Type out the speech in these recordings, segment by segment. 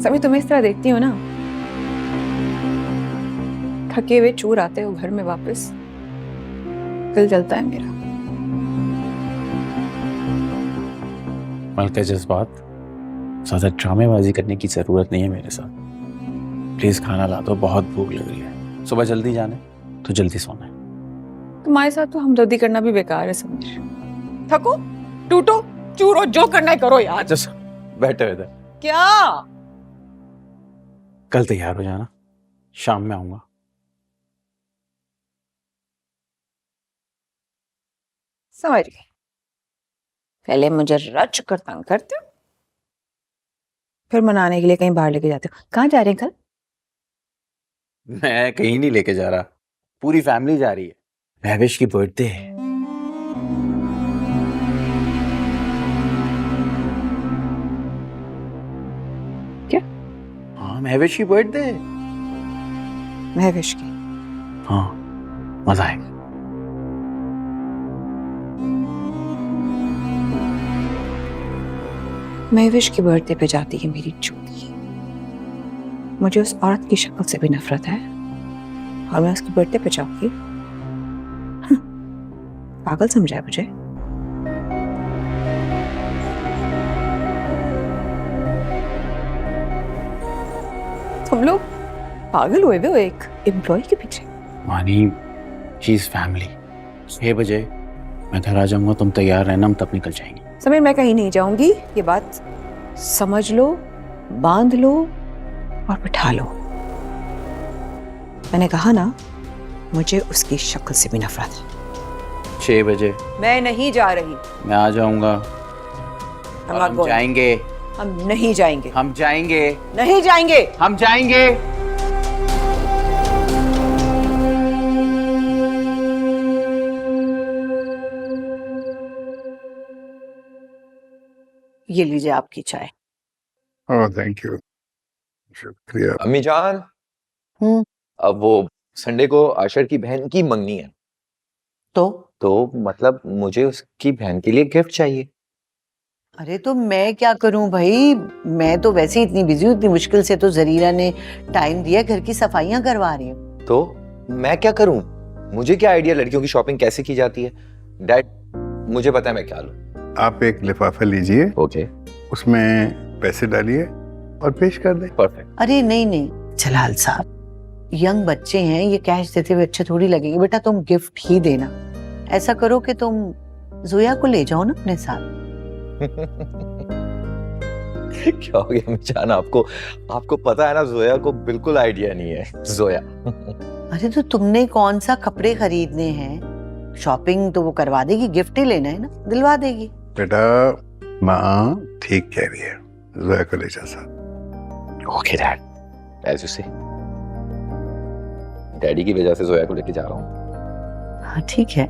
सभी तुम्हें इस तरह देखती हो ना, थके हुए चूर आते हो घर में वापस, दिल जलता है मेरा। मलका जज्बात, ज्यादा ड्रामेबाजी करने की जरूरत नहीं है मेरे साथ। प्लीज खाना ला दो, बहुत भूख लग रही है। सुबह जल्दी जाना है तो जल्दी सोना है। तुम्हारे साथ तो हमदर्दी करना भी बेकार है समीर। थको, टूटो, चूरो, जो करना है करो यार। जस्ट बैठो इधर। क्या? कल तैयार हो जाना, शाम में आऊंगा। समझ गई। पहले मुझे रच कर तंग करते हो, फिर मनाने के लिए कहीं बाहर लेके जाते हो। कहाँ जा रहे हैं कल? मैं कहीं नहीं लेके जा रहा, पूरी फैमिली जा रही है। महविश की बर्थडे है। क्या? हाँ, महविश की बर्थडे है। महविश की? हाँ, मजा आएगा। महविश की बर्थडे पे जाती है मेरी चूती। मुझे उस औरत की शक्ल से भी नफरत है और मैं उसकी बर्थडे पे जाऊंगी? पागल समझा है मुझे? तुम लोग पागल हुए हो एक एम्प्लॉय के पीछे। मानी, चीज फैमिली। 6 बजे मैं घर आ जाऊंगा, तुम तैयार रहना, हम तब निकल जाएंगे। समीर, मैं कहीं नहीं जाऊंगी, ये बात समझ लो, बांध लो और बिठा लो। मैंने कहा ना, मुझे उसकी शक्ल से भी नफरत है। 6 बजे मैं नहीं जा रही। मैं आ जाऊंगा। हम हम जाएंगे। हम नहीं जाएंगे। हम जाएंगे। नहीं जाएंगे। हम जाएंगे। ये लीजिए आपकी चाय। ओह थैंक यू, शुक्रिया। अम्मी जान, अब वो संडे को आशर की बहन की मंगनी है, तो मतलब मुझे उसकी बहन के लिए गिफ्ट चाहिए। अरे तो मैं क्या करूं भाई, मैं तो वैसे ही इतनी बिजी हूँ, इतनी मुश्किल से तो जरीरा ने टाइम दिया, घर की सफाइयां करवा रही हूँ। तो मैं क्या करूं? मुझे क्या आइडिया लड़कियों की शॉपिंग कैसे की जाती है? डैड, मुझे पता है मैं क्या लूं। आप एक लिफाफा लीजिए, ओके, उसमें पैसे डालिए और पेश कर दें। परफेक्ट। अरे नहीं नहीं जलाल साहब, यंग बच्चे हैं, ये कैश देते हुए अच्छे थोड़ी लगेंगे। बेटा तुम गिफ्ट ही देना। ऐसा करो कि तुम जोया को ले जाओ ना अपने साथ। क्या हो गया अम्मी जान, आपको पता है ना जोया को बिल्कुल आइडिया नहीं है। जोया अरे तो तुमने कौन सा कपड़े खरीदने हैं, शॉपिंग तो वो करवा देगी, गिफ्ट ही लेना है ना, दिलवा देगी। बेटा माँ ठीक कह रही है, जोया को ले जा साथ। ओके डैड, एज यू से। डैडी की वजह से जोया को लेके जा रहा हूँ। हाँ ठीक है।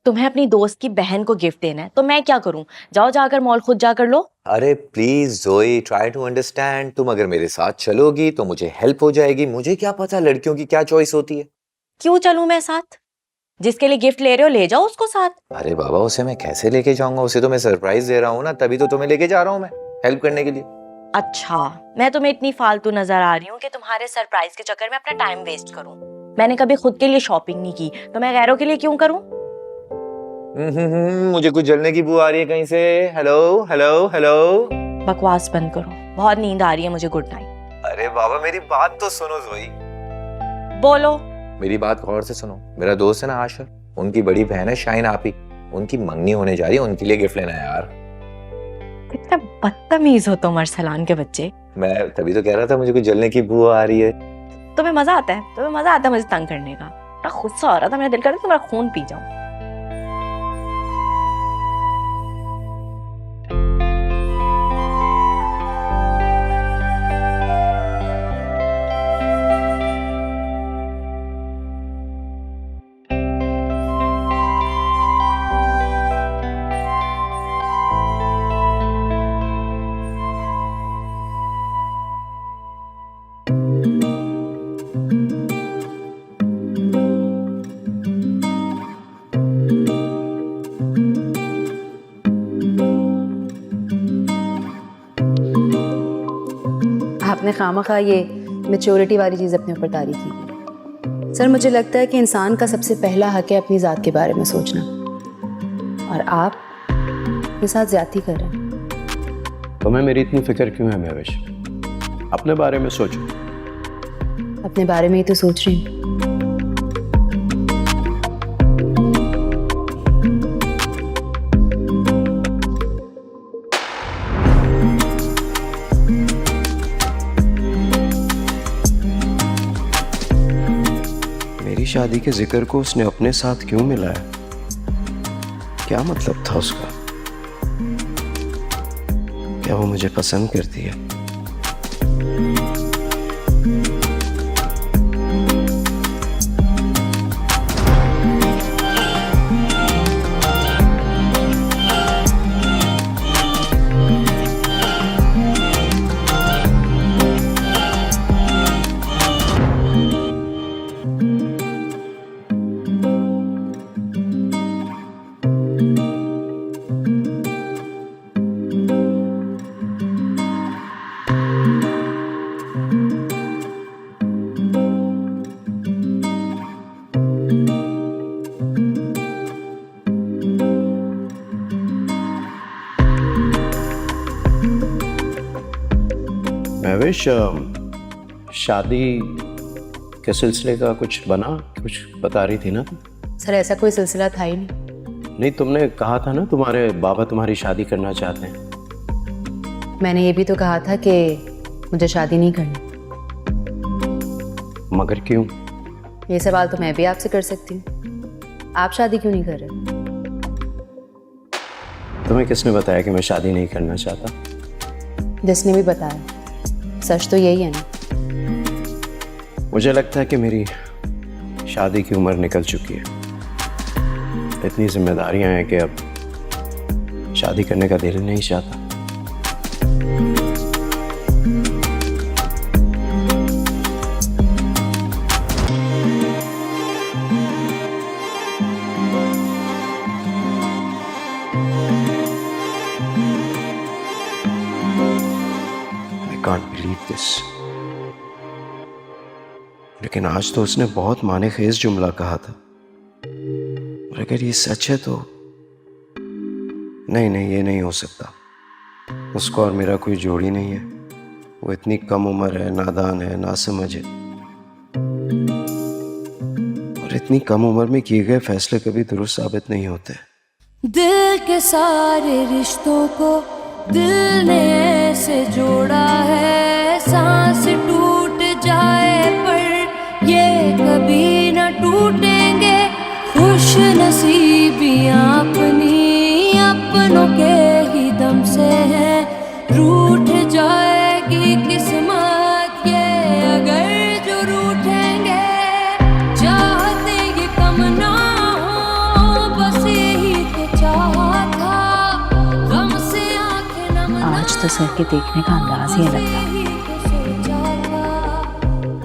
तुम्हें अपनी दोस्त की बहन को गिफ्ट देना है तो मैं क्या करूं? जाओ जाकर मॉल खुद जाकर लो। अरे प्लीज जोई, ट्राई टू अंडरस्टैंड। तुम अगर मेरे साथ चलोगी तो मुझे हेल्प हो जाएगी। मुझे क्या पता लड़कियों की क्या चॉइस होती है। क्यों चलूं मैं साथ? जिसके लिए गिफ्ट ले रहे हो ले जाओ उसको साथ। अरे बाबा, उसे मैं कैसे लेके जाऊंगा? उसे तो मैं सरप्राइज दे रहा हूँ ना, तभी तो तुम्हें लेके जा रहा हूँ मैं, हेल्प करने के लिए। अच्छा, मैं तुम्हें इतनी फालतू नजर आ रही हूँ कि तुम्हारे सरप्राइज के चक्कर में अपना टाइम वेस्ट करूं? मैंने कभी खुद के लिए शॉपिंग नहीं की तो मैं गैरों के लिए क्यों करूं? मुझे कुछ जलने की बू आ रही है कहीं से। Hello hello hello. बकवास बंद करो, बहुत नींद आ रही है मुझे। Good night. अरे बाबा, मेरी बात तो सुनो जोई। बोलो। मेरी बात गौर से सुनो। मेरा दोस्त है ना आशर, उनकी बड़ी बहन है शाइन आपी, उनकी मंगनी होने जा रही है, उनके लिए गिफ्ट लेना है यार। कितना बदतमीज हो तुम अरसलान के बच्चे। मैं तभी तो कह रहा था मुझे कुछ जलने की बू आ रही है। तुम्हें मजा आता है? तुम्हें मजा आता है मुझे तंग करने का? बड़ा गुस्सा आ रहा था, मेरा दिल कर रहा था तुम्हारा खून पी जाऊं। आपने खामखा ये मैच्योरिटी वाली चीज़ अपने ऊपर तारी की। सर मुझे लगता है कि इंसान का सबसे पहला हक है अपनी ज़ात के बारे में सोचना, और आप अपने साथ ज्यादती कर रहे हैं। तुम्हें मेरी इतनी फिक्र क्यों है महविश? अपने बारे में सोचो। अपने बारे में ही तो सोच रही हूँ। मेरी शादी के जिक्र को उसने अपने साथ क्यों मिलाया? क्या मतलब था उसका? क्या वो मुझे पसंद करती है? महविश, शादी के सिलसिले का कुछ बना? कुछ बता रही थी ना तुम? सर ऐसा कोई सिलसिला था ही नहीं। नहीं, तुमने कहा था ना तुम्हारे बाबा तुम्हारी शादी करना चाहते हैं। मैंने ये भी तो कहा था कि मुझे शादी नहीं करनी। मगर क्यों? ये सवाल तो मैं भी आपसे कर सकती हूँ। आप शादी क्यों नहीं कर रहे? तुम्हें किसने बताया कि मैं शादी नहीं करना चाहता? जिसने भी बताया, सच तो यही है ना। मुझे लगता है कि मेरी शादी की उम्र निकल चुकी है। इतनी जिम्मेदारियां हैं कि अब शादी करने का दिल नहीं चाहता। I can't believe this. लेकिन आज तो उसने बहुत माने खेज जुमला कहा था, और अगर ये सच है तो नहीं, ये नहीं हो सकता। उसको और मेरा कोई जोड़ी नहीं है। वो इतनी कम उम्र है, नादान है, नासमझ है, और इतनी कम उम्र में किए गए फैसले कभी दुरुस्त साबित नहीं होते। दिल के सारे रिश्तों को दिल ने ऐसे जोड़ा है, सांस टूट जाए पर ये कभी न टूटेंगे। खुश नसीबियां अपनी अपनों के ही दम से है, रूठ जाएगी किस्मत ये अगर जो रूठेंगे। चाहते ये कम ना हो, बस यही तो चाहा था, गम से आंखें नम ना आज तो सर के देखने का अंदाज ही अलग था। यही तो सोचा था।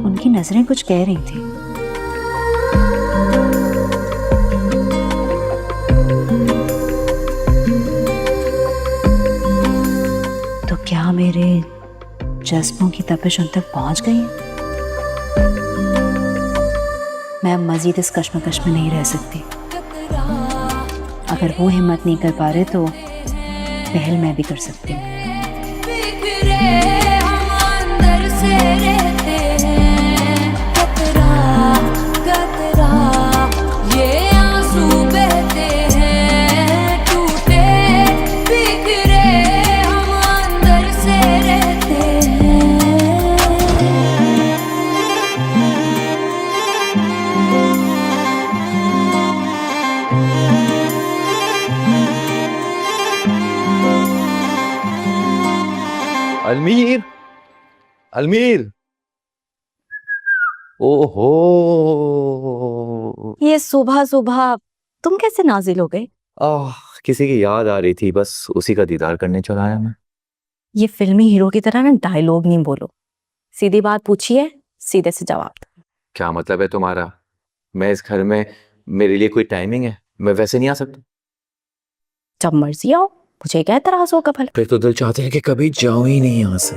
उनकी नजरें कुछ कह रही थी। तो क्या मेरे जज्बों की तपिश उन तक पहुंच गई है? मैं अब मजीद इस कश्मकश में नहीं रह सकती। अगर वो हिम्मत नहीं कर पा रहे तो पहल मैं भी कर सकती हूँ। बिखरे हम अंदर से रहते हैं, कतरा कतरा ये आंसू बहते हैं, टूटे बिखरे हम अंदर से रहते हैं। अलमीर, अलमीर, ओहो, ये सुबह सुबह तुम कैसे नाजिल हो गए? किसी की याद आ रही थी, बस उसी का दीदार करने चला आया मैं। ये फिल्मी हीरो की तरह ना डायलॉग नहीं बोलो, सीधी बात पूछिए, सीधे से जवाब दो। क्या मतलब है तुम्हारा? मैं इस घर में, मेरे लिए कोई टाइमिंग है? मैं वैसे नहीं आ सकता? जब मर्जी आओ, मुझे क्या एतराज होगा भला? फिर तो दिल चाहते हैं कि कभी जाओ ही नहीं यहाँ से।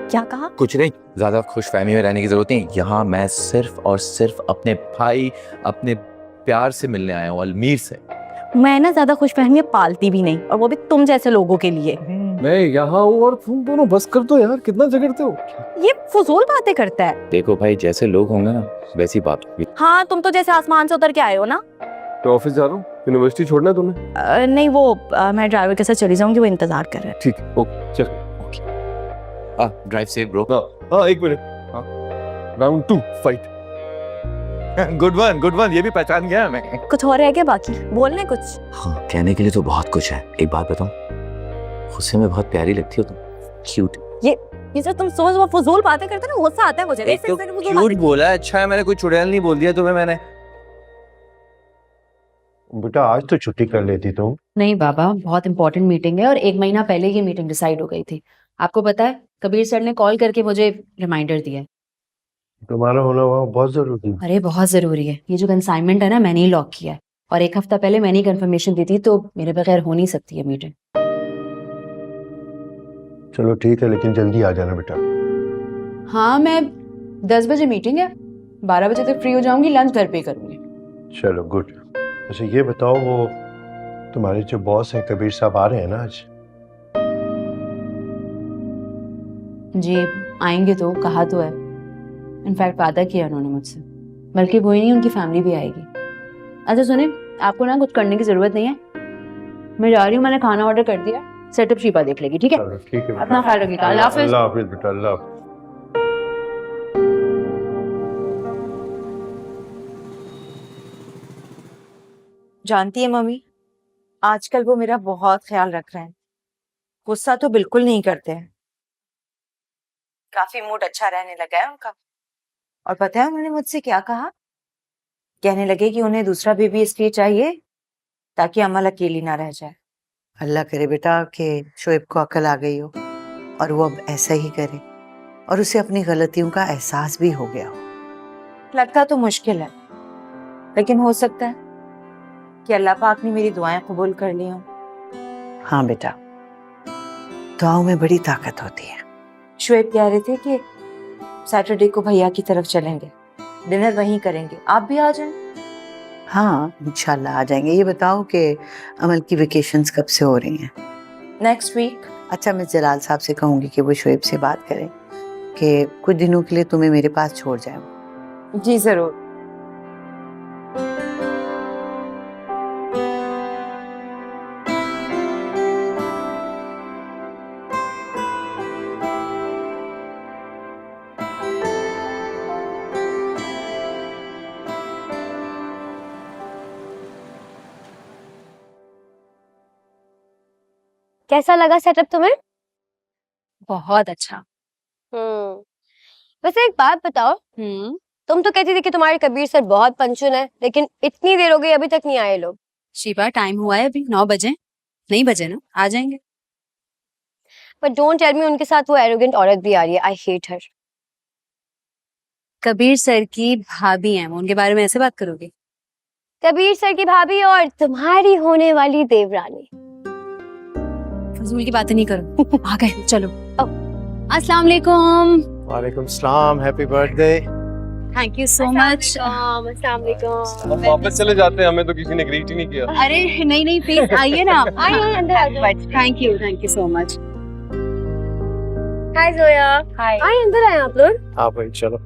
क्या कहा? कुछ नहीं, ज्यादा खुशफहमी में रहने की जरूरत नहीं। यहाँ मैं सिर्फ और सिर्फ अपने भाई, अपने प्यार से मिलने आया हूँ, अलमीर से। मैं ना ज्यादा खुशफहमी पालती भी नहीं, और वो भी तुम जैसे लोगों के लिए। मैं यहाँ हूँ और तुम दोनों बस कर दो यार, कितना झगड़ते हो। ये फजूल बातें करता है। देखो भाई, जैसे लोग होंगे ना वैसी बात होगी। हाँ, तुम तो जैसे आसमान से उतर के आए हो ना। तो ऑफिस जा रहा हूँ, यूनिवर्सिटी छोड़ना है तुम्हें? नहीं, वो मैं ड्राइवर के साथ चली जाऊंगी, वो इंतजार कर रहे हैं। ठीक, ओके चल। Drive safe bro. हाँ 1 minute. Round 2 fight. Good one, ये भी पहचान गया मैं। कुछ और है क्या बाकी? बोलने कुछ? हाँ, कहने के लिए तो बहुत कुछ है। एक बात बताऊं, गुस्से में बहुत प्यारी लगती हो तुम, क्यूट। ये जो तुम सोच वो फजूल बातें करते हो ना, गुस्सा आता है मुझे। एक तो क्यूट बोला, अच्छा है मैंने कोई चुड़ैल नहीं बोल दिया तुम्हें मैंने। बेटा आज तो छुट्टी कर लेती तुम। नहीं बाबा, बहुत इंपॉर्टेंट मीटिंग है और 1 महीना पहले ये मीटिंग डिसाइड हो गई थी। आपको पता है, कबीर सर ने कॉल करके मुझे रिमाइंडर दिया है। तुम्हारा होना वहाँ बहुत जरूरी है। अरे बहुत जरूरी है। ये जो कंसाइनमेंट है ना, मैंने ही लॉक किया है और 1 हफ्ता पहले मैंने ही कंफर्मेशन दी थी, तो मेरे बगैर हो नहीं सकती है मीटिंग। चलो ठीक है, लेकिन जल्दी आ जाना बेटा। हाँ, मैं 10 बजे मीटिंग है, 12 बजे तक फ्री हो जाऊंगी, लंच घर पे करूंगी। चलो गुड। अच्छा ये बताओ, वो तुम्हारे जो बॉस हैं कबीर साहब आ रहे हैं ना आज? जी आएंगे, तो कहा तो है। इनफैक्ट वादा किया उन्होंने मुझसे। बल्कि वो ही नहीं, उनकी फैमिली भी आएगी। अच्छा सुने, आपको ना कुछ करने की जरूरत नहीं है, मैं जा रही हूँ, मैंने खाना ऑर्डर कर दिया। सेटअप शिपा देख लेगी, ठीक है? चलो ठीक है बेटा। अपना ख्याल रखिएगा। अल्लाह हाफिज। अल्लाह हाफिज बेटा, अल्लाह हाफिज। जानती है मम्मी, आजकल वो मेरा बहुत ख्याल रख रहे हैं। गुस्सा तो बिल्कुल नहीं करते हैं। काफी मूड अच्छा रहने लगा है उनका। और पता है उन्होंने मुझसे क्या कहा? कहने लगे कि उन्हें दूसरा बेबी इसलिए चाहिए ताकि अमल अकेली ना रह जाए। अल्लाह करे बेटा कि शोएब को अकल आ गई हो और वो अब ऐसा ही करे और उसे अपनी गलतियों का एहसास भी हो गया हो। लगता तो मुश्किल है, लेकिन हो सकता है कि अल्लाह पाक ने मेरी दुआएं कबूल कर ली हों। हाँ बेटा, दुआओं में बड़ी ताकत होती है। शोएब कह रहे थे कि सैटरडे को भैया की तरफ चलेंगे, डिनर वहीं करेंगे, आप भी आ जाएं। हाँ इंशाल्लाह आ जाएंगे। ये बताओ कि अमल की वेकेशंस कब से हो रही हैं? Next week. अच्छा, मैं जलाल साहब से कहूँगी कि वो शोएब से बात करें कि कुछ दिनों के लिए तुम्हें मेरे पास छोड़ जाए। जी जरूर। कैसा लगा सेटअप तुम्हें? बहुत अच्छा। वैसे एक बात बताओ, तुम तो कहती थी कि तुम्हारे कबीर सर बहुत पंचुन है, लेकिन इतनी देर हो गई अभी तक नहीं आए लोग। शिबा, टाइम हुआ है अभी, 9 बजे। नहीं बजे ना, आ जाएंगे। पर डोंट टेल मी उनके साथ वो एरोगेंट औरत भी आ रही है। I hate her. Kabir sir की भाभी हैं वो, उनके बारे में ऐसे बात करोगे? कबीर सर की भाभी और तुम्हारी होने वाली देवरानी। फजूल की बातें नहीं करो। आ गए, चलो। अस्सलाम वालेकुम। वालेकुम सलाम, happy birthday. Thank you so much. अस्सलाम वालेकुम। हम वापस चले जाते हैं, हमें तो किसी ने ग्रीट ही नहीं किया। अरे नहीं प्लीज आइए ना। आइए अंदर आ जाओ। Thank you so much. Hi Zoya. Hi. आइए अंदर आए आप लोग। हाँ भाई चलो।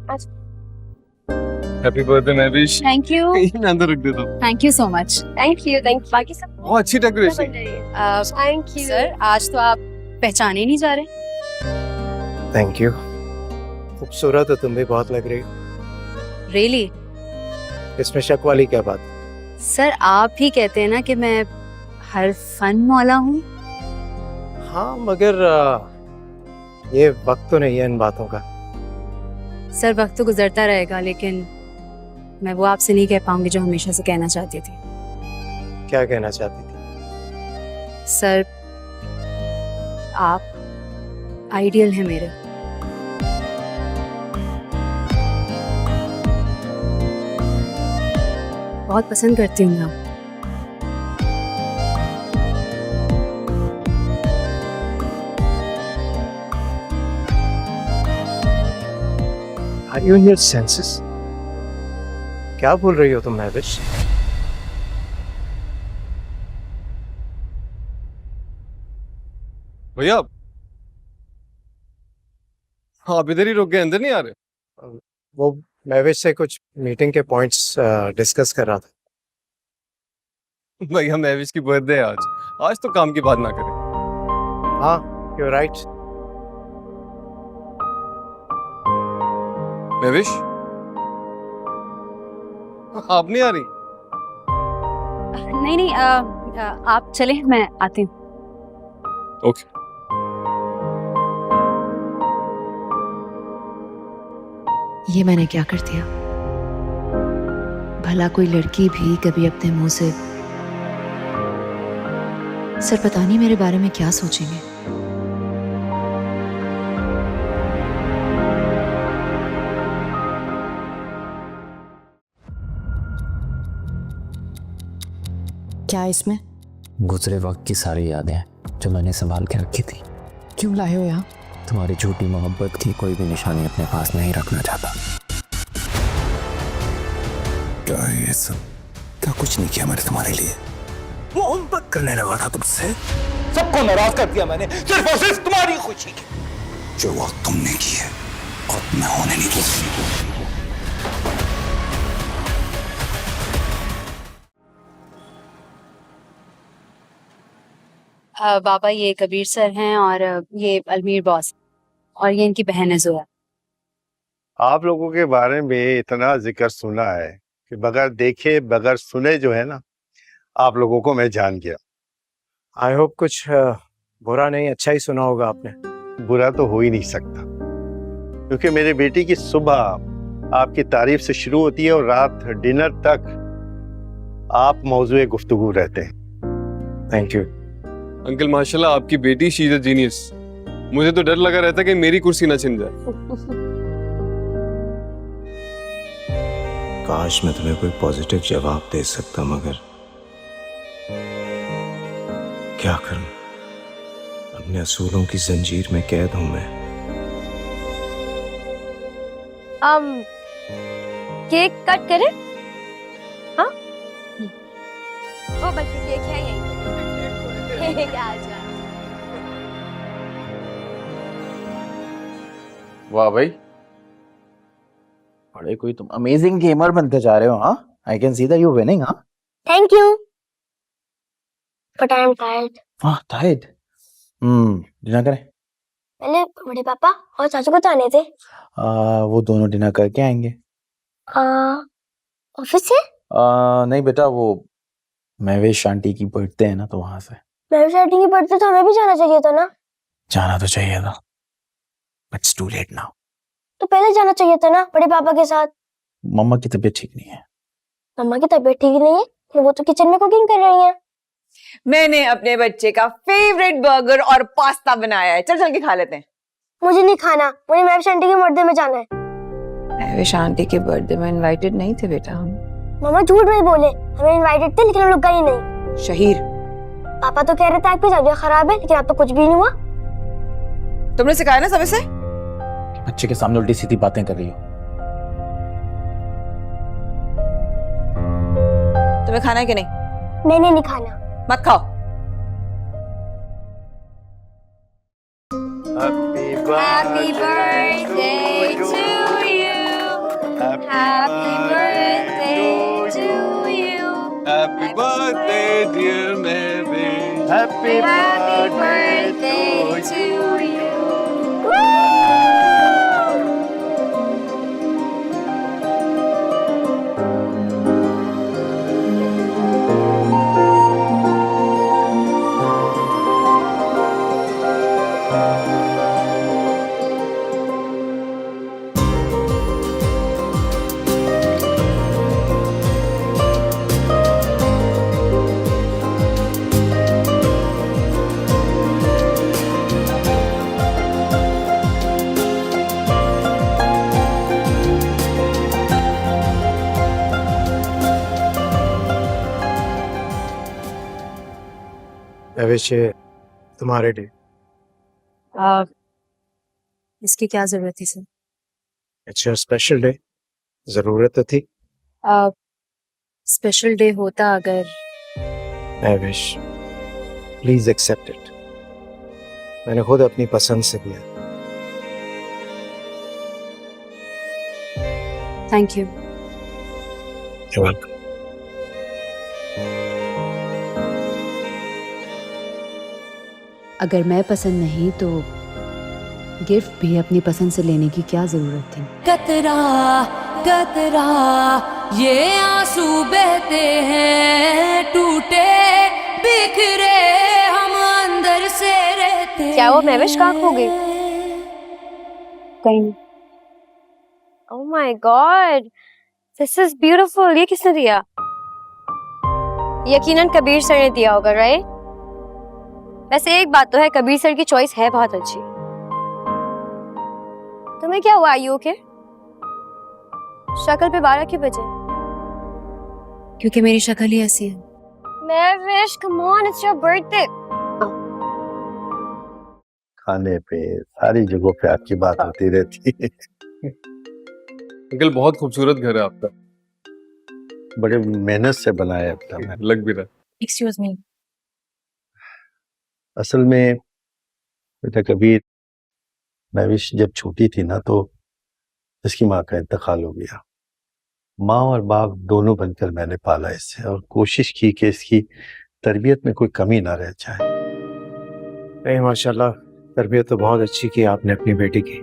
Happy birthday Mahvish. Thank you. अंदर रख देता हूँ। Thank you so much. Thank you. बाकी सब बहुत अच्छी डेकोरेशन। थैंक यू सर, आज तो आप पहचाने नहीं जा रहे। Thank you. खूबसूरत हो तुम भी बहुत लग रही हो। रियली? इसमें शक वाली क्या बात? सर, आप ही कहते हैं ना कि मैं हर फन मौला हूँ। हाँ मगर ये वक्त तो नहीं है इन बातों का। सर, वक्त तो गुजरता रहेगा, लेकिन मैं वो आपसे नहीं कह पाऊंगी जो हमेशा से कहना चाहती थी। क्या कहना चाहती थी? सर, आप आइडियल हैं मेरे। बहुत पसंद करती हूँ मैं आपको। Are you in your senses? क्या बोल रही हो तुम महविश? भैया आप इधर ही रुक गए, अंदर नहीं आ रहे? वो महविश से कुछ मीटिंग के पॉइंट्स डिस्कस कर रहा था। भैया महविश की बर्थडे है आज, आज तो काम की बात ना करें। हाँ, you're right. महविश आप नहीं आ रही? नहीं नहीं, आप चले, मैं आती हूँ। ओके। ये मैंने क्या कर दिया? भला कोई लड़की भी कभी अपने मुंह से, सर पता नहीं मेरे बारे में क्या सोचेंगे। क्या इसमें? गुजरे वक्त की सारी यादें जो मैंने संभाल के रखी थी। क्यों लाए हो यहाँ? तुम्हारी झूठी मोहब्बत की कोई भी निशानी अपने पास नहीं रखना चाहता। क्या है ये सब? क्या कुछ नहीं किया मैंने तुम्हारे लिए? मोहब्बत करने लगा था तुमसे, सबको नाराज कर दिया मैंने, सिर्फ और सिर्फ तुम्हारी खुशी की। जो वक्त तुमने की है खुद में होने नहीं दी। बाबा ये कबीर सर हैं और ये अलमीर बॉस, और ये इनकी बहन है जोया। आप लोगों के बारे में इतना जिक्र सुना है कि बगैर देखे बगैर सुने जो है ना, आप लोगों को मैं जान गया। आई होप कुछ बुरा नहीं, अच्छा ही सुना होगा आपने। बुरा तो हो ही नहीं सकता, क्योंकि मेरे बेटी की सुबह आपकी तारीफ से शुरू होती है और रात डिनर तक आप मौजूए गुफ्तगू रहते हैं। थैंक यू अंकल, माशाल्लाह आपकी बेटी शी इज अ जीनियस। मुझे तो डर लगा रहता कि मेरी कुर्सी ना छिन जाए। काश मैं तुम्हें कोई पॉजिटिव जवाब दे सकता, मगर क्या करूं? अपने असूलों की जंजीर में कैद हूं मैं। केक कट करें? हाँ? वो बच्चे केक है यही। वाह भाई, बड़े कोई तुम अमेजिंग गेमर बनते जा रहे हो। हाँ, I can see that you winning. हाँ, thank you, but I am tired. हाँ, टायर्ड। डिनर करें? पहले बड़े पापा और चाचू को तो आने थे। वो दोनों डिनर करके आएंगे। ऑफिस से? नहीं बेटा, वो महवेश आंटी की बर्थडे है ना, तो वहां से। महवेश आंटी की बर्थडे तो हमें भी जाना चाहिए था ना। जाना तो चाहिए था, but it's too late now. तो पहले जाना चाहिए था ना बड़े पापा के साथ। मम्मा की तबीयत ठीक नहीं है। मम्मा की तबीयत ठीक नहीं है, वो तो किचन में कुकिंग कर रही हैं। मैंने अपने बच्चे का फेवरेट बर्गर और पास्ता बनाया है, चल चल के खा लेते हैं। मुझे नहीं खाना, मुझे महवेश आंटी के बर्थडे में जाना है। महवेश आंटी के बर्थडे में इनवाइटेड नहीं थे बेटा हम। मम्मा झूठ नहीं बोले, हमें इनवाइटेड थे लेकिन हम लोग गए नहीं। शहीर, पापा तो कह रहे थे आपकी तबीयत खराब है, लेकिन अब तो कुछ भी नहीं हुआ। तुमने सिखाया ना समय से? बच्चे के सामने उल्टी सीधी बातें कर रही हो। तुम्हें खाना है कि नहीं? मैंने नहीं खाना। मत खाओ। Happy Happy birthday to you. Happy birthday to you. Happy birthday dear Mahwish. Happy birthday to you. Mahwish, ये तुम्हारे लिए। इसकी क्या जरूरत थी सर? अच्छा स्पेशल डे, जरूरत तो थी। स्पेशल डे होता अगर I wish, please accept it. मैंने खुद अपनी पसंद से दिया। Thank you. You're welcome. अगर मैं पसंद नहीं तो गिफ्ट भी अपनी पसंद से लेने की क्या जरूरत थी? कतरा कतरा ये आंसू बहते हैं, टूटे बिखरे हम अंदर से रहते। क्या वो महविश कहाँ खो गई? कहीं नहीं। Oh my God, this is beautiful. ये किसने दिया? यकीनन कबीर सर ने दिया होगा, राइट? वैसे एक बात तो है, कबीर सर की चॉइस है बहुत अच्छी। तुम्हें क्या हुआ? You okay? शक्ल पे 12 क्यों बजे? क्योंकि मेरी शक्ल ही ऐसी है। Mahvish, come on, it's your birthday. खाने पे सारी जगहों पे आपकी बात होती रहती है। अंकल बहुत खूबसूरत घर है आपका। बड़े मेहनत से बनाया अपना मैंने। लग भी रहा। Excuse me. असल में बेटा कबीर, महविश जब छोटी थी ना तो इसकी माँ का इंतकाल हो गया। माँ और बाप दोनों बनकर मैंने पाला इसे और कोशिश की कि इसकी तरबियत में कोई कमी ना रह जाए। नहीं माशाल्लाह, तरबियत तो बहुत अच्छी की आपने अपनी बेटी की।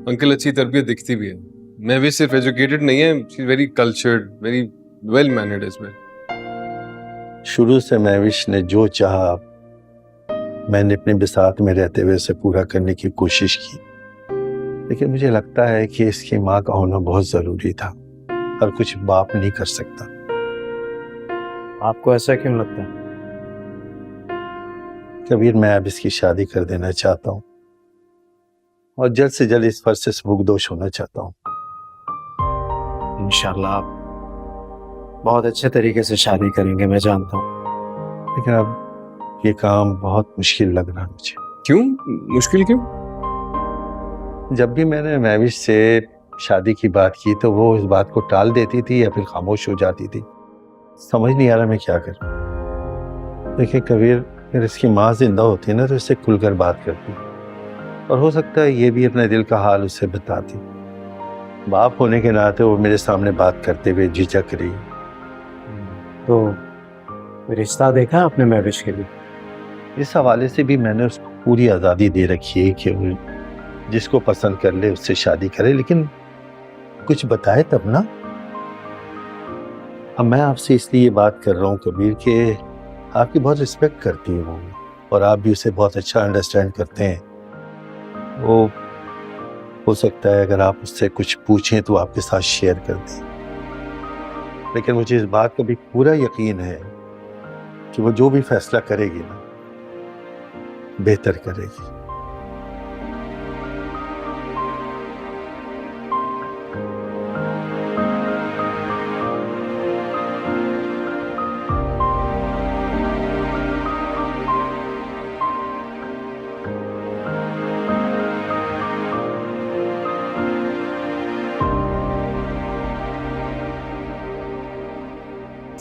अंकल अच्छी तरबियत दिखती भी है। मैं भी सिर्फ एजुकेटेड नहीं है, she is very cultured, very well mannered as well. शुरू से महविश ने जो चाहा मैंने अपने बिसात में रहते हुए उसे पूरा करने की कोशिश की, लेकिन मुझे लगता है कि इसकी माँ का होना बहुत जरूरी था और कुछ बाप नहीं कर सकता। आपको ऐसा क्यों लगता है? कबीर, मैं अब इसकी शादी कर देना चाहता हूँ और जल्द से जल्द इस फर्ज से सबूकदोश होना चाहता हूँ। इंशाल्लाह आप बहुत अच्छे तरीके से शादी करेंगे, मैं जानता हूँ। लेकिन अब ये काम बहुत मुश्किल लग रहा है मुझे। क्यों मुश्किल क्यों? जब भी मैंने महविश से शादी की बात की तो वो इस बात को टाल देती थी या फिर खामोश हो जाती थी। समझ नहीं आ रहा मैं क्या करूं। देखिए कबीर, अगर इसकी माँ जिंदा होती ना तो इससे खुलकर बात करती और हो सकता है ये भी अपने दिल का हाल उसे बताती। बाप होने के नाते वो मेरे सामने बात करते हुए झिझक रही। तो रिश्ता देखा आपने महविश के लिए? इस हवाले से भी मैंने उसको पूरी आज़ादी दे रखी है कि वो जिसको पसंद कर ले उससे शादी करे, लेकिन कुछ बताए तब ना। अब मैं आपसे इसलिए ये बात कर रहा हूँ कबीर कि आपकी बहुत रिस्पेक्ट करती है वो, और आप भी उसे बहुत अच्छा अंडरस्टैंड करते हैं। वो हो सकता है अगर आप उससे कुछ पूछें तो आपके साथ शेयर कर दें, लेकिन मुझे इस बात का भी पूरा यकीन है कि वो जो भी फैसला करेगी ना बेहतर करेगी।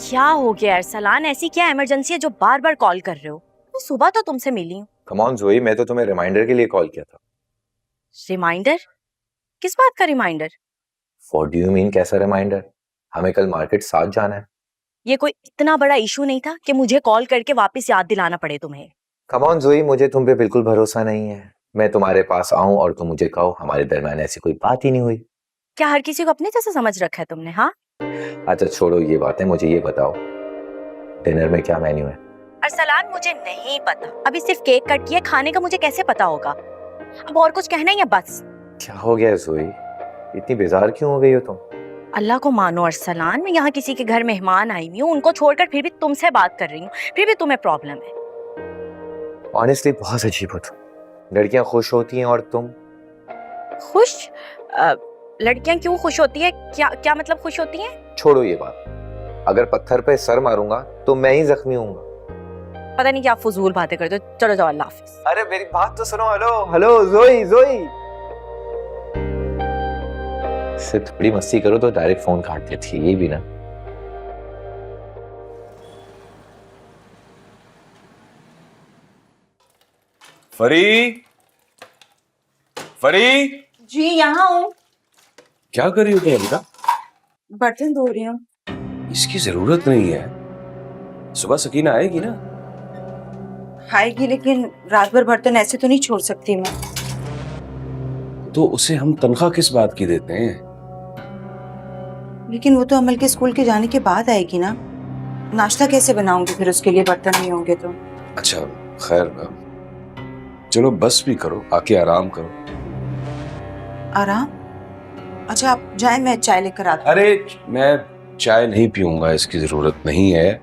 क्या हो गया अरसलान? ऐसी क्या इमरजेंसी है जो बार बार कॉल कर रहे हो? मैं सुबह तो तुमसे मिली हूँ। कम ऑन जोई, मैं तो तुम्हें रिमाइंडर के लिए कॉल किया था। रिमाइंडर? किस बात का reminder? What do you mean कैसा रिमाइंडर? हमें कल मार्केट साथ जाना है। ये कोई इतना बड़ा इशू नहीं था कि मुझे कॉल करके वापस याद दिलाना पड़े तुम्हें। कम ऑन जोई, मुझे तुम पे बिल्कुल भरोसा नहीं है। मैं तुम्हारे पास आऊं और तुम मुझे कहो हमारे दरमियान ऐसी कोई बात ही नहीं हुई। क्या हर किसी को अपने जैसा समझ रखा है तुमने? हाँ अच्छा छोड़ो ये बातें, मुझे ये बताओ डिनर में क्या मेन्यू है? अरसलान मुझे नहीं पता, अभी सिर्फ केक कट किया, खाने का मुझे कैसे पता होगा? अब और कुछ कहना ही है बस। क्या हो गया जोई, इतनी बेजार क्यों हो गई हो तुम? अल्लाह को मानो अरसलान, मैं यहाँ किसी के घर मेहमान आई हुई हूँ, उनको छोड़कर फिर भी तुमसे बात कर रही हूँ, फिर भी तुम्हें प्रॉब्लम है। ऑनेस्टली बहुत अजीब हो तुम। लड़कियां खुश होती हैं और तुम खुश? लड़कियां क्यों खुश होती है? क्या मतलब खुश होती हैं? छोड़ो ये बात, अगर पत्थर पे सर मारूंगा तो मैं ही जख्मी होऊंगा। पता नहीं क्या फजूल बातें करते हो। चलो जाओ, अल्लाह हाफिज। अरे मेरी बात तो सुनो। हेलो हेलो जोई जोई। इससे थोड़ी मस्ती करो तो डायरेक्ट फोन काट देती है, ये भी ना। फरी, फरी, जी यहाँ हूँ। क्या कर रही हो तुम अनिका? बर्तन धो रही हूँ। इसकी जरूरत नहीं है, सुबह सकीना आएगी ना। आएगी, लेकिन रात भर बर्तन ऐसे तो नहीं छोड़ सकती मैं। तो उसे हम तनख्वाह किस बात की देते हैं? लेकिन वो तो अमल के स्कूल के जाने के बाद आएगी ना। नाश्ता कैसे बनाऊंगी फिर उसके लिए, बर्तन नहीं होंगे तो। अच्छा खैर, चलो बस भी करो, आके आराम करो। आराम? अच्छा आप जाए, मैं चाय लेकर आती हूँ। अरे मैं चाय नहीं पीऊंगा, इसकी जरूरत नहीं है।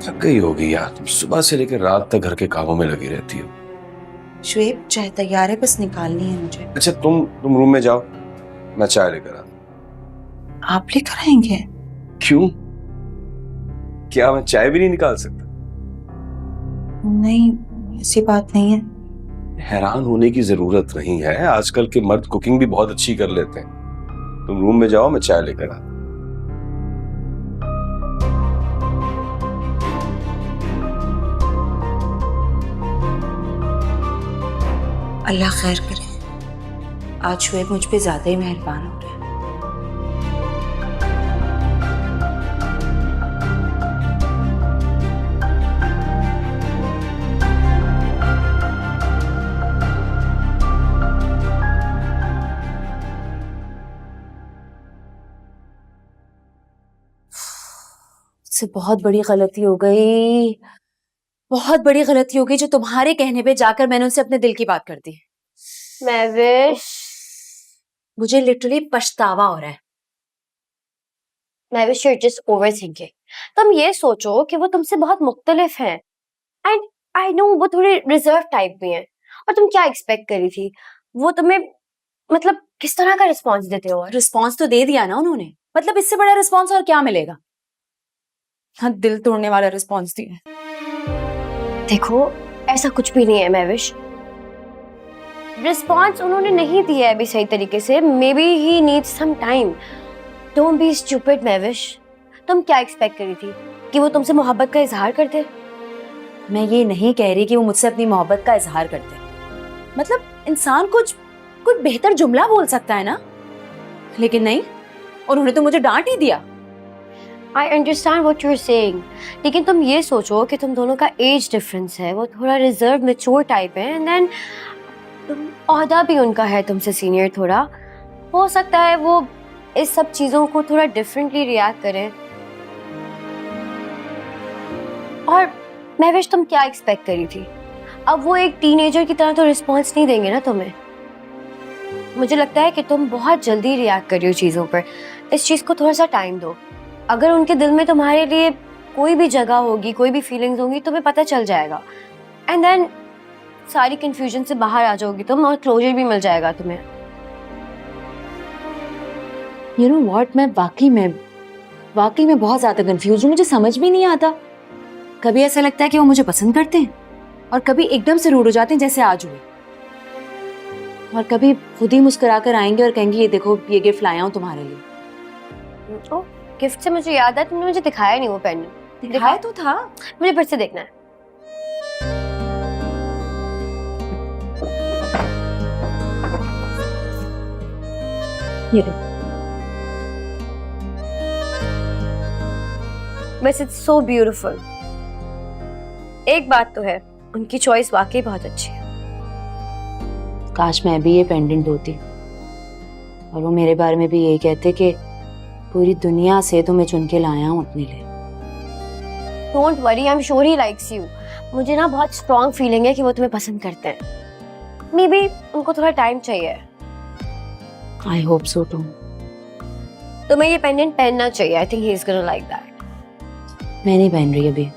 थक गई होगी यार, तुम सुबह से लेकर रात तक घर के कामों में लगी रहती हो। शुएब चाय तैयार है, बस निकालनी है मुझे। अच्छा तुम रूम में जाओ, मैं चाय लेकर आता। आप लेकर आएंगे? क्यों, क्या मैं चाय भी नहीं निकाल सकता? नहीं, ऐसी बात नहीं है। हैरान होने की जरूरत नहीं है, आजकल के मर्द कुकिंग भी बहुत अच्छी कर लेते हैं। तुम रूम में जाओ, मैं चाय लेकर आता। अल्लाह खैर करे, आज शुएब मुझ पे ज्यादा ही मेहरबान हो रहे हैं। से बहुत बड़ी गलती हो गई, बहुत बड़ी गलती हो गई जो तुम्हारे कहने पे जाकर मैंने उनसे अपने दिल की बात कर दी। महविश, मुझे लिटरली पछतावा हो रहा है। Mahwish, you're just overthinking। तुम ये सोचो कि वो तुमसे बहुत मुख्तलिफ हैं, एंड आई नो वो थोड़े रिजर्व टाइप भी हैं, और तुम क्या एक्सपेक्ट करी थी वो तुम्हें, मतलब किस तरह का रिस्पॉन्स देते हो? रिस्पॉन्स तो दे दिया ना उन्होंने, मतलब इससे बड़ा रिस्पॉन्स और क्या मिलेगा? हाँ, दिल तोड़ने वाला रिस्पॉन्स दिया। देखो ऐसा कुछ भी नहीं है महविश, रिस्पॉन्स उन्होंने नहीं दिया है अभी सही तरीके से। Maybe he needs some time. Don't be stupid Mahvish. तुम क्या एक्सपेक्ट करी थी कि वो तुमसे मोहब्बत का इजहार करते? मैं ये नहीं कह रही कि वो मुझसे अपनी मोहब्बत का इजहार करते, मतलब इंसान कुछ बेहतर जुमला बोल सकता है ना, लेकिन नहीं, उन्होंने तो मुझे डांट ही दिया। I understand what you are saying, लेकिन तुम ये सोचो कि तुम दोनों का एज डिफरेंस है, वो थोड़ा रिजर्व मैच्योर टाइप है, एंड देन तुम ओहदा भी उनका है तुमसे सीनियर, थोड़ा हो सकता है वो इस सब चीजों को थोड़ा डिफरेंटली रिएक्ट करें। और महविश तुम क्या एक्सपेक्ट करी थी? अब वो एक टीनेजर की तरह तो रिस्पॉन्स नहीं देंगे ना तुम्हें। मुझे लगता है कि तुम बहुत जल्दी रिएक्ट कर रही हो चीज़ों पर। इस चीज़ को थोड़ा सा टाइम दो। अगर उनके दिल में तुम्हारे लिए कोई भी जगह होगी, कोई भी फीलिंग्स होंगी, तुम्हें पता चल जाएगा, एंड देन सारी कंफ्यूजन से बाहर आ जाओगी तुम, और क्लोजर भी मिल जाएगा तुम्हें। यू नो व्हाट, मैं वाकई में बहुत ज्यादा कंफ्यूज हूँ। मुझे समझ भी नहीं आता, कभी ऐसा लगता है कि वो मुझे पसंद करते हैं, और कभी एकदम से रूड हो जाते हैं जैसे आज हुए, और कभी खुद ही मुस्कुरा कर आएंगे और कहेंगे ये देखो ये गिफ्ट लाया हूँ तुम्हारे लिए। ओ, गिफ्ट से मुझे याद है, तुमने मुझे दिखाया नहीं वो पेन। दिखाया तो था, मुझे फिर से देखना है। ये देखो। बस इट्स सो ब्यूटीफुल। एक बात तो है, उनकी चॉइस वाकई बहुत अच्छी है। काश मैं भी ये पेंडेंट होती और वो मेरे बारे में भी यही कहते कि पूरी दुनिया से तो मैं चुन के लाया हूँ अपने लिए। Don't worry, I am sure he likes you. मुझे ना बहुत स्ट्रॉन्ग फीलिंग है कि वो तुम्हें पसंद करते हैं। मे बी उनको थोड़ा टाइम चाहिए। I hope so too. तुम्हें ये पेंडेंट पहनना चाहिए। I think he is gonna like that. मैं नहीं पहन रही अभी।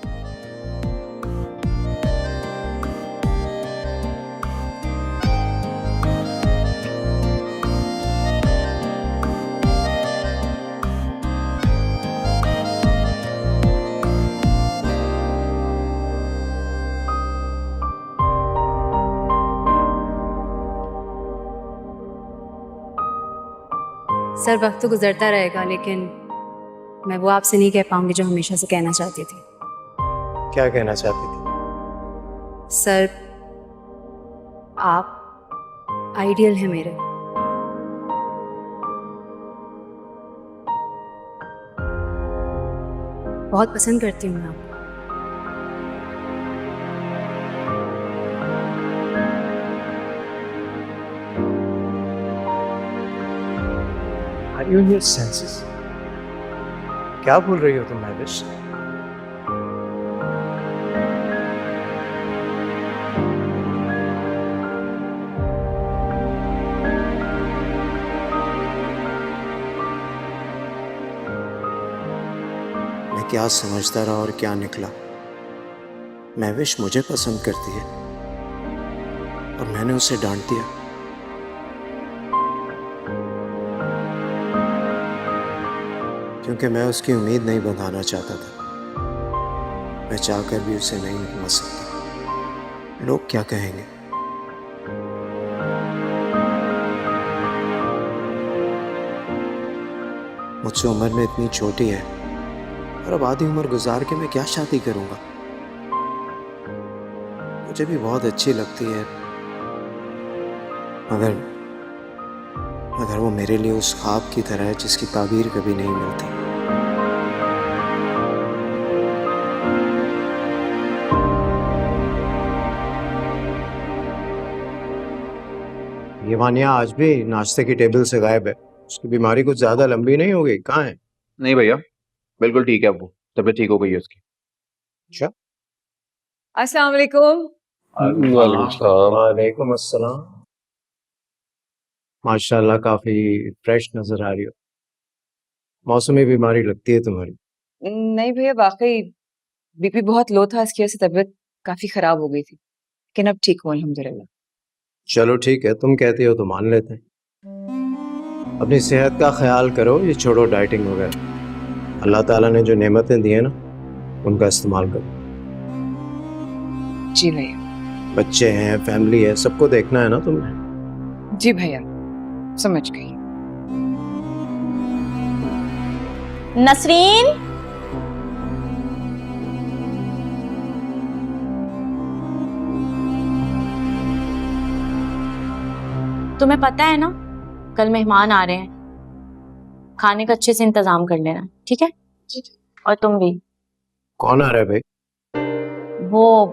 सर वक्त तो गुजरता रहेगा, लेकिन मैं वो आपसे नहीं कह पाऊंगी जो हमेशा से कहना चाहती थी। क्या कहना चाहती थी? सर, आप आइडियल है मेरे। बहुत पसंद करती हूँ मैं आपको। Are you in your senses? क्या बोल रही हो तुम महविश? मैं क्या समझता रहा और क्या निकला। महविश मुझे पसंद करती है और मैंने उसे डांट दिया। क्योंकि मैं उसकी उम्मीद नहीं बंधाना चाहता था। मैं चाहकर भी उसे नहीं समझ सकता। लोग क्या कहेंगे? मुझसे उम्र में इतनी छोटी है और अब आधी उम्र गुजार के मैं क्या शादी करूंगा। मुझे भी बहुत अच्छी लगती है, मगर वो मेरे लिए उस ख्वाब की तरह है जिसकी ताबीर कभी नहीं मिलती। ये वानिया आज भी नाश्ते की टेबल से गायब है। उसकी बीमारी कुछ ज्यादा लंबी नहीं हो गई? कहाँ है? नहीं भैया, बिल्कुल ठीक है, वो तबीयत ठीक हो गई है उसकी। अच्छा, अस्सलाम वालेकुम। वालेकुम अस्सलाम। माशाल्लाह काफी फ्रेश नजर आ रही हो। मौसमी बीमारी लगती है तुम्हारी। नहीं भैया, वाकई बीपी बहुत लो था, इसकी वजह से तबीयत काफी खराब हो गई थी, लेकिन अब ठीक हूँ अल्हम्दुलिल्लाह। चलो ठीक है, तुम कहती हो तो मान लेते हैं। अपनी सेहत का ख्याल करो, ये छोड़ो डाइटिंग वगैरह। अल्लाह ताला ने जो नेमतें दी है ना, उनका इस्तेमाल करो। जी भैया। बच्चे हैं, फैमिली है, सबको देखना है ना तुमने। जी भैया, समझ गई। नसरीन, तुम्हें पता है ना कल मेहमान आ रहे हैं, खाने का अच्छे से इंतजाम कर लेना, ठीक है? जी। और तुम भी। कौन आ रहा है भाई? वो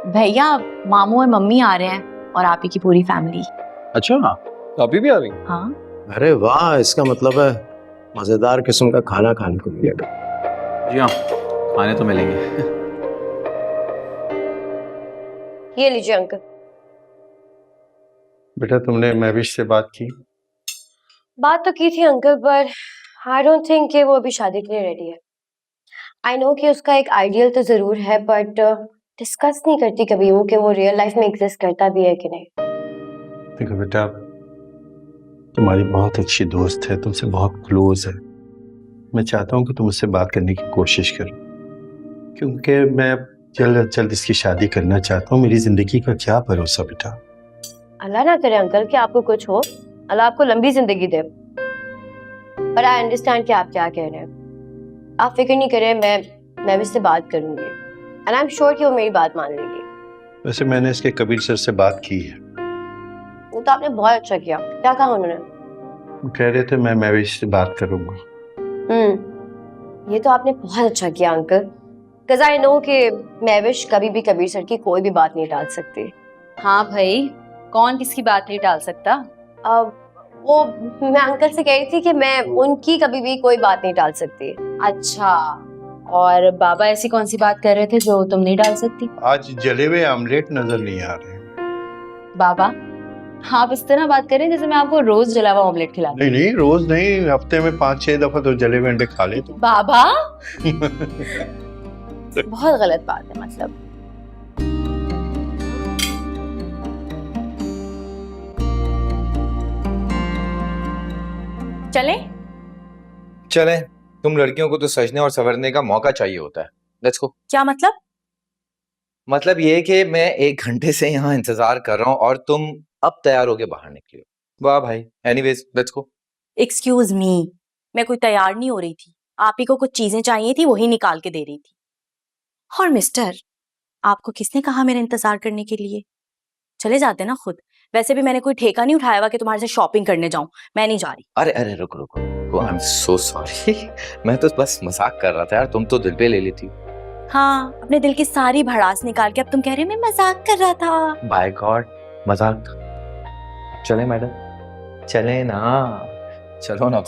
भैया, मामू और मम्मी आ रहे हैं और आप ही की पूरी फैमिली। अच्छा, अभी भी आ रही? हाँ। अरे वाह, इसका मतलब है मजेदार किस्म का खाना खाने को मिलेगा। जी हाँ, खाने तो मिलेंगे। ये लीजिए अंकल। बेटा, तुमने महविश से बात की? बात तो की थी अंकल, पर आई डोंट थिंक कि वो अभी शादी के लिए रेडी है। आई नो कि उसका एक आइडियल तो जरूर है, बट डिस्कस नहीं करती कभी वो कि वो रियल लाइफ में एग्जिस्ट करता भी है कि नहीं। देखो बेटा, तुम्हारी बहुत अच्छी दोस्त है, तुमसे बहुत क्लोज है। मैं चाहता हूँ कि तुम उससे बात करने की कोशिश करो, क्योंकि मैं जल्द जल्द इसकी शादी करना चाहता हूँ। मेरी जिंदगी का क्या भरोसा बेटा। अल्लाह ना करे अंकल कि आपको कुछ हो, अल्लाह आपको लंबी जिंदगी दे। पर आई अंडरस्टैंड कि आप क्या कह रहे हैं। आप फिक्र नहीं करें, मैं भी इससे बात करूंगी एंड आई एम श्योर कि वो मेरी बात मान लेगी। वैसे मैंने इसके कबीर सर से बात की है। वो तो आपने बहुत अच्छा किया। क्या कहा उन्होंने? वो कह रहे थे मैं महविश से बात करूंगा। ये तो आपने बहुत अच्छा किया अंकल, बिकॉज़ आई नो कि महविश कभी भी कबीर सर की कोई भी बात नहीं टाल सकती। हाँ भाई, कौन किसकी बात नहीं टाल सकता। वो मैं अंकल से कह रही थी कि मैं उनकी कभी भी कोई बात नहीं टाल सकती। अच्छा, और बाबा ऐसी कौन सी बात कर रहे थे जो तुम नहीं टाल सकती? आज जले हुए आमलेट नजर नहीं आ रहे। बाबा, आप इस तरह बात करें जैसे मैं आपको रोज जला हुआ ऑमलेट खिलाती। नहीं नहीं, रोज नहीं, हफ्ते में 5-6 दफा तो जले हुए अंडे खा ले तो। बाबा बहुत गलत बात है, मतलब। चलें, तुम लड़कियों को तो सजने और संवरने का मौका चाहिए होता है। Let's go. क्या मतलब? मतलब ये कि मैं 1 घंटे से यहाँ इंतजार कर रहा हूँ और तुम अब तैयार होके बाहर निकली हो। वाह भाई। Anyways, let's go. Excuse me, मैं कोई तैयार नहीं हो रही थी, आप ही को कुछ चीजें चाहिए थी, वही निकाल के दे रही थी। और मिस्टर, आपको किसने कहा मेरा इंतजार करने के लिए? चले जाते ना खुद। वैसे भी मैंने कोई ठेका नहीं उठाया हुआ कि तुम्हारे साथ शॉपिंग करने जाऊं। मैं नहीं जा रही। अरे अरे रुक रुक, आई एम सो सॉरी। मैं तो बस मजाक कर रहा था यार, तुम तो दिल पे ले लेती। हाँ, अपने दिल की सारी भड़ास निकाल के अब तुम कह रहे हो मैं मजाक कर रहा था। बाय गॉड, मजाक था। चले मैडम, चले ना, चलो ना।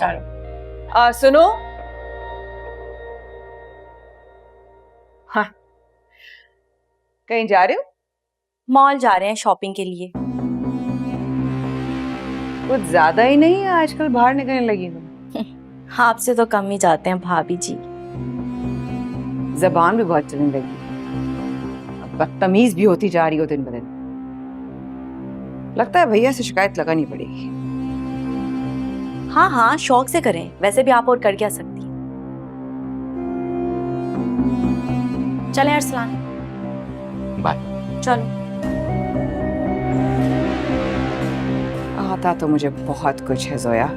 सुनो, हाँ, कहीं जा रहे हो? मॉल जा रहे हैं शॉपिंग के लिए। कुछ ज्यादा ही नहीं है, आजकल बाहर निकलने लगी हो। आपसे तो कम ही जाते हैं भाभी जी। जबान भी बहुत चलने लगी, बदतमीज भी होती जा रही हो दिन ब दिन। लगता है भैया से शिकायत लगानी पड़ेगी। हाँ हाँ, शौक से करें, वैसे भी आप और कर क्या सकती हैं। चलें अरसलान, बाय। चलो। आता तो मुझे बहुत कुछ है जोया,